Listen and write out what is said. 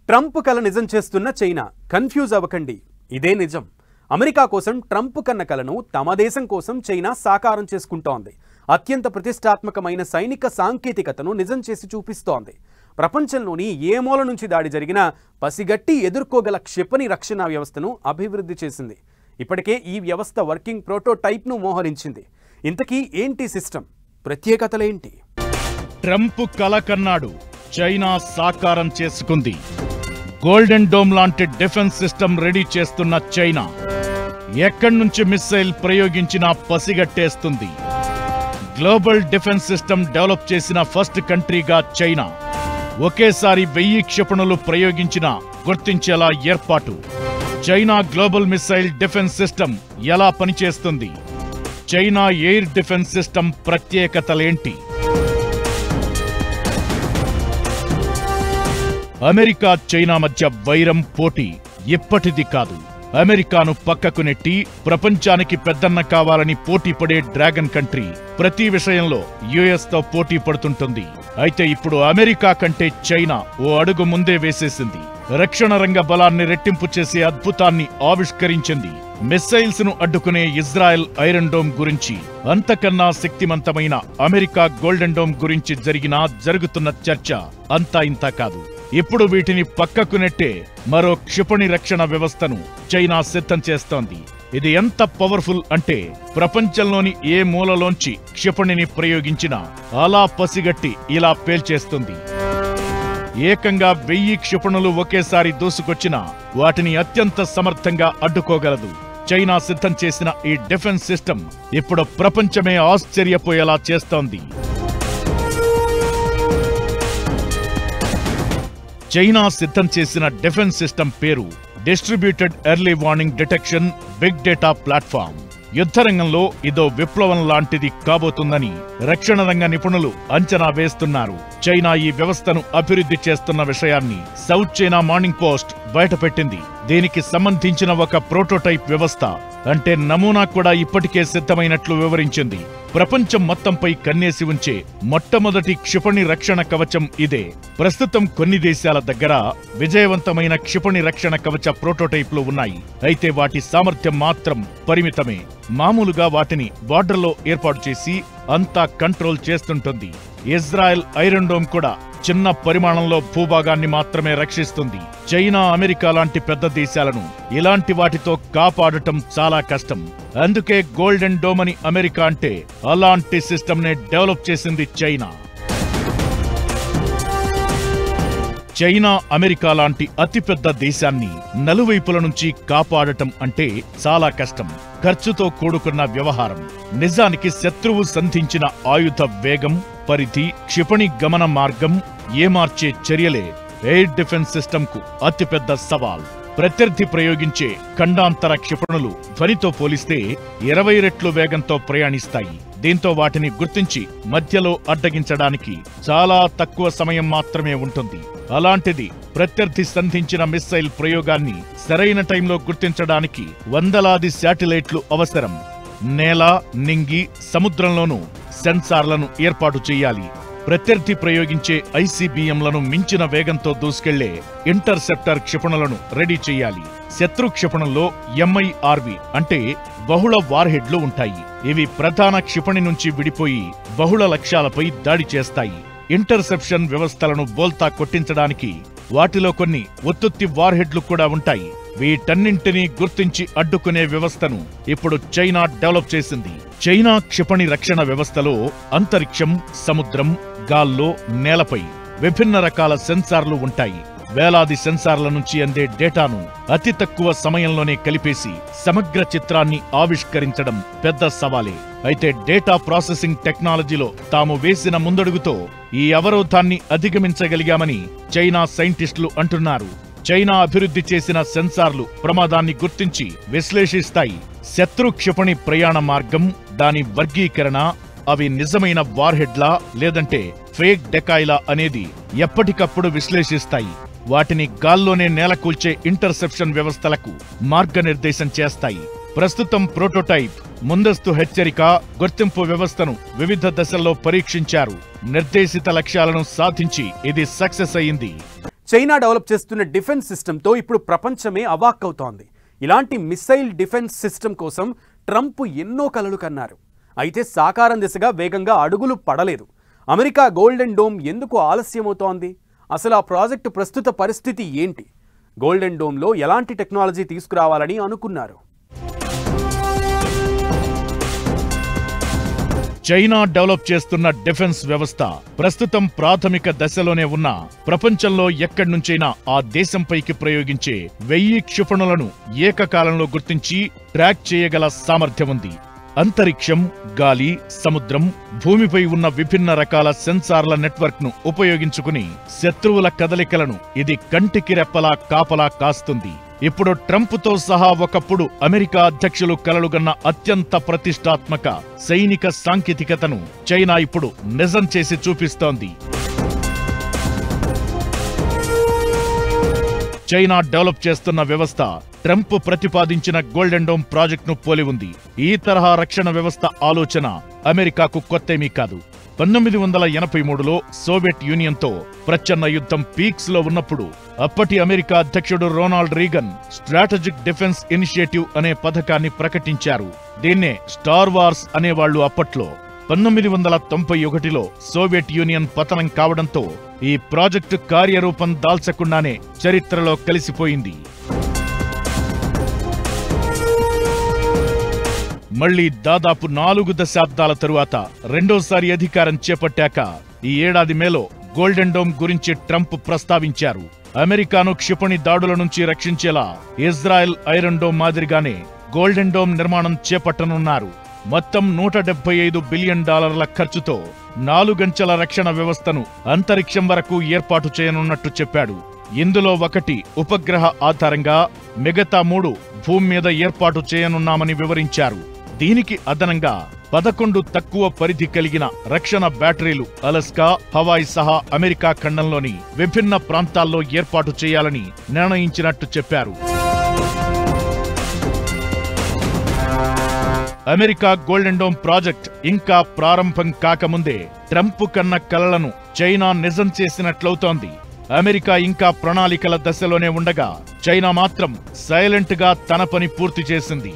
Trump కల నిజం చేస్తున్న చైనా కన్ఫ్యూజ్ అవ్వకండి, ఇదే నిజం. అమెరికా కోసం ట్రంప్ కన్న కలను తమ దేశం కోసం చైనా సాకారం చేసుకుంటోంది. అత్యంత ప్రతిష్టాత్మకమైన సైనిక సాంకేతికతను నిజం చేసి చూపిస్తోంది. ప్రపంచంలోని ఏ మూల నుంచి దాడి జరిగినా పసిగట్టి ఎదుర్కోగల క్షిపణి రక్షణ వ్యవస్థను అభివృద్ధి చేసింది. ఇప్పటికే ఈ వ్యవస్థ వర్కింగ్ ప్రోటోటైప్ను మోహరించింది. ఇంతకీ ఏంటి సిస్టమ్, ప్రత్యేకతలేంటి? ట్రంప్ కల కన్నాడు, చైనా సాకారం చేసుకుంది. గోల్డెన్ డోమ్ లాంటి డిఫెన్స్ సిస్టమ్ రెడీ చేస్తున్న చైనా ఎక్కడి నుంచి మిస్సైల్ ప్రయోగించినా పసిగట్టేస్తుంది. గ్లోబల్ డిఫెన్స్ సిస్టమ్ డెవలప్ చేసిన ఫస్ట్ కంట్రీగా చైనా ఒకేసారి 1000 క్షిపణులు ప్రయోగించినా గుర్తించేలా ఏర్పాటు. China global missile defence system ఎలా పనిచేస్తుంది? చైనా ఎయిర్ డిఫెన్స్ సిస్టమ్ ప్రత్యేకతలేంటి? అమెరికా చైనా మధ్య వైరం పోటీ ఇప్పటిది కాదు. అమెరికాను పక్కకు నెట్టి ప్రపంచానికి పెద్దన్న కావాలని పోటీ పడే డ్రాగన్ కంట్రీ ప్రతి విషయంలో యుఎస్ తో పోటీ పడుతుంటుంది. అయితే ఇప్పుడు అమెరికా కంటే చైనా ఓ అడుగు ముందే వేసేసింది. రక్షణ రంగ బలాన్ని రెట్టింపు చేసే అద్భుతాన్ని ఆవిష్కరించింది. మిస్సైల్స్ ను అడ్డుకునే ఇజ్రాయెల్ ఐరన్ డోమ్ గురించి, అంతకన్నా శక్తిమంతమైన అమెరికా గోల్డెన్ డోమ్ గురించి జరుగుతున్న చర్చ అంతా ఇంతా కాదు. ఇప్పుడు వీటిని పక్కకు నెట్టే మరో క్షిపణి రక్షణ వ్యవస్థను చైనా సిద్ధం చేస్తోంది. ఇది ఎంత పవర్ఫుల్ అంటే ప్రపంచంలోని ఏ మూలలోంచి క్షిపణిని ప్రయోగించినా అలా పసిగట్టి ఇలా పేల్చేస్తుంది. ఏకంగా 1000 క్షిపణులు ఒకేసారి దూసుకొచ్చినా వాటిని అత్యంత సమర్థంగా అడ్డుకోగలదు. చైనా సిద్ధం చేసిన ఈ డిఫెన్స్ సిస్టమ్ ఇప్పుడు ప్రపంచమే ఆశ్చర్యపోయేలా చేస్తోంది. చైనా సిద్ధం చేసిన డిఫెన్స్ సిస్టమ్ పేరు distributed early warning detection big data platform. యుద్ధరంగంలో ఇదో విప్లవం లాంటిది కాబోతుందని రక్షణ రంగ నిపుణులు అంచనా వేస్తున్నారు. చైనా ఈ వ్యవస్థను అభివృద్ధి చేస్తున్న విషయాన్ని సౌత్ చైనా మార్నింగ్ పోస్ట్ బయటపెట్టింది. దీనికి సంబంధించిన ఒక ప్రోటోటైప్ వ్యవస్థ, అంటే నమూనా కూడా ఇప్పటికే సిద్ధమైనట్లు వివరించింది. ప్రపంచం మొత్తంపై కన్నేసి ఉంచే మొట్టమొదటి క్షిపణి రక్షణ కవచం ఇదే. ప్రస్తుతం కొన్ని దేశాల దగ్గర విజయవంతమైన క్షిపణి రక్షణ కవచ ప్రోటోటైప్లు ఉన్నాయి. అయితే వాటి సామర్థ్యం మాత్రం పరిమితమే. మామూలుగా వాటిని బార్డర్లో ఏర్పాటు చేసి అంతా కంట్రోల్ చేస్తుంటుంది. ఇజ్రాయెల్ ఐరన్ డోమ్ కూడా చిన్న పరిమాణంలో భూభాగాన్ని మాత్రమే రక్షిస్తుంది. చైనా, అమెరికా లాంటి పెద్ద దేశాలను ఇలాంటి వాటితో కాపాడటం చాలా కష్టం. అందుకే గోల్డెన్ డోమ్ అని అమెరికా అంటే అలాంటి సిస్టమ్ నే డెవలప్ చేసింది చైనా. చైనా, అమెరికా లాంటి అతిపెద్ద దేశాన్ని నలువైపుల నుంచి కాపాడటం అంటే చాలా కష్టం, ఖర్చుతో కూడుకున్న వ్యవహారం. నిజానికి శత్రువు సంధించిన ఆయుధ వేగం, పరిధి, క్షిపణి గమన మార్గం ఏమార్చే చర్యలే ఎయిర్ డిఫెన్స్ సిస్టమ్ కు అతిపెద్ద సవాల్. ప్రత్యర్థి ప్రయోగించే ఖండాంతర క్షిపణులు ధ్వనితో పోలిస్తే 20 రెట్లు వేగంతో ప్రయాణిస్తాయి. దీంతో వాటిని గుర్తించి మధ్యలో అడ్డగించడానికి చాలా తక్కువ సమయం మాత్రమే ఉంటుంది. అలాంటిది ప్రత్యర్థి సంధించిన మిస్సైల్ ప్రయోగాన్ని సరైన టైంలో గుర్తించడానికి వందలాది శాటిలైట్లు అవసరం. నేల, నింగి, సముద్రంలోనూ సెన్సార్లను ఏర్పాటు చేయాలి. ప్రత్యర్థి ప్రయోగించే ఐసీబీఎంలను మించిన వేగంతో దూసుకెళ్లే ఇంటర్సెప్టర్ క్షిపణులను రెడీ చేయాలి. శత్రు క్షిపణుల్లో ఎంఐఆర్వి అంటే బహుళ వార్హెడ్లు ఉంటాయి. ఇవి ప్రధాన క్షిపణి నుంచి విడిపోయి బహుళ లక్ష్యాలపై దాడి చేస్తాయి. ఇంటర్సెప్షన్ వ్యవస్థలను బోల్తా కొట్టించడానికి వాటిలో కొన్ని ఉత్తుత్తి వార్హెడ్లు కూడా ఉంటాయి. వీటన్నింటినీ గుర్తించి అడ్డుకునే వ్యవస్థను ఇప్పుడు చైనా డెవలప్ చేసింది. చైనా క్షిపణి రక్షణ వ్యవస్థలో అంతరిక్షం, సముద్రం, గాల్లో, నేలపై విభిన్న రకాల సెన్సార్లు ఉంటాయి. వేలాది సెన్సార్ల నుంచి అందే డేటాను అతి తక్కువ సమయంలోనే కలిపేసి సమగ్ర చిత్రాన్ని ఆవిష్కరించడం పెద్ద సవాలే. అయితే డేటా ప్రాసెసింగ్ టెక్నాలజీలో తాము వేసిన ముందడుగుతో ఈ అవరోధాన్ని అధిగమించగలిగామని చైనా సైంటిస్టులు అంటున్నారు. చైనా అభివృద్ధి చేసిన సెన్సార్లు ప్రమాదాన్ని గుర్తించి విశ్లేషిస్తాయి. శత్రు క్షిపణి ప్రయాణ మార్గం, దాని వర్గీకరణ, అవి నిజమైన వార్హెడ్లా లేదంటే ఫేక్ డెకాయిలా అనేది ఎప్పటికప్పుడు విశ్లేషిస్తాయి. వాటిని గాల్లోనే నేలకూల్చే ఇంటర్సెప్షన్ వ్యవస్థలకు మార్గనిర్దేశం చేస్తాయి. ప్రస్తుతం ప్రోటోటైప్ ముందస్తు హెచ్చరిక, గుర్తింపు వ్యవస్థను వివిధ దశల్లో పరీక్షించారు. నిర్దేశిత లక్ష్యాలను సాధించి ఇది సక్సెస్ అయింది. చైనా డెవలప్ చేస్తున్న డిఫెన్స్ సిస్టంతో ఇప్పుడు ప్రపంచమే అవాక్కవుతోంది. ఇలాంటి మిసైల్ డిఫెన్స్ సిస్టమ్ కోసం ట్రంప్ ఎన్నో కలలు కన్నారు. అయితే సాకారం దిశగా వేగంగా అడుగులు పడలేదు. అమెరికా గోల్డెన్ డోమ్ ఎందుకు ఆలస్యమవుతోంది? అసలు ఆ ప్రాజెక్టు ప్రస్తుత పరిస్థితి ఏంటి? గోల్డెన్ డోమ్లో ఎలాంటి టెక్నాలజీ తీసుకురావాలని అనుకున్నారు? చైనా డెవలప్ చేస్తున్న డిఫెన్స్ వ్యవస్థ ప్రస్తుతం ప్రాథమిక దశలోనే ఉన్న ప్రపంచంలో ఎక్కడి నుంచైనా ఆ దేశంపైకి ప్రయోగించే 1000 క్షిపణులను ఏకకాలంలో గుర్తించి ట్రాక్ చేయగల సామర్థ్యం ఉంది. అంతరిక్షం, గాలి, సముద్రం, భూమిపై ఉన్న విభిన్న రకాల సెన్సార్ల నెట్వర్క్ ను ఉపయోగించుకుని శత్రువుల కదలికలను ఇది కంటికి రెప్పలా కాపలా కాస్తుంది. ఇప్పుడు ట్రంప్తో సహా ఒకప్పుడు అమెరికా అధ్యక్షులు కలలుగన్న అత్యంత ప్రతిష్టాత్మక సైనిక సాంకేతికతను చైనా ఇప్పుడు నిజం చేసి చూపిస్తోంది. చైనా డెవలప్ చేస్తున్న వ్యవస్థ ట్రంప్ ప్రతిపాదించిన గోల్డెన్ డోమ్ ప్రాజెక్టును పోలి ఉంది. ఈ తరహా రక్షణ వ్యవస్థ ఆలోచన అమెరికాకు కొత్తేమీ కాదు. 1983లో సోవియట్ యూనియన్తో ప్రచ్ఛన్న యుద్ధం పీక్స్ లో ఉన్నప్పుడు అప్పటి అమెరికా అధ్యక్షుడు Ronald Reagan strategic defence initiative అనే పథకాన్ని ప్రకటించారు. దీన్నే స్టార్ వార్స్ అనేవాళ్లు అప్పట్లో. 1991లో సోవియట్ యూనియన్ పతనం కావడంతో ఈ ప్రాజెక్టు కార్యరూపం దాల్చకుండానే చరిత్రలో కలిసిపోయింది. మళ్లీ దాదాపు 4 దశాబ్దాల తరువాత రెండోసారి అధికారం చేపట్టాక ఈ ఏడాది మేలో గోల్డెన్ డోమ్ గురించి ట్రంప్ ప్రస్తావించారు. అమెరికాను క్షిపణి దాడుల నుంచి రక్షించేలా ఇజ్రాయెల్ ఐరన్ డోమ్ మాదిరిగానే గోల్డెన్ డోమ్ నిర్మాణం చేపట్టనున్నారు. మొత్తం $175 బిలియన్ ఖర్చుతో 4 అంచెల రక్షణ వ్యవస్థను అంతరిక్షం వరకు ఏర్పాటు చేయనున్నట్టు చెప్పాడు. ఇందులో 1 ఉపగ్రహ ఆధారంగా, మిగతా 3 భూమి మీద ఏర్పాటు చేయనున్నామని వివరించారు. దీనికి అదనంగా 11 తక్కువ పరిధి కలిగిన రక్షణ బ్యాటరీలు అలస్కా, హవాయ్ సహా అమెరికా ఖండంలోని విభిన్న ప్రాంతాల్లో ఏర్పాటు చేయాలని నిర్ణయించినట్టు చెప్పారు. అమెరికా గోల్డెన్ డోమ్ ప్రాజెక్ట్ ఇంకా ప్రారంభం కాకముందే ట్రంప్ కన్న కలలను చైనా నిజం చేసినట్లవుతోంది. అమెరికా ఇంకా ప్రణాళికల దశలోనే ఉండగా చైనా మాత్రం సైలెంట్ గా తన పని పూర్తి చేసింది.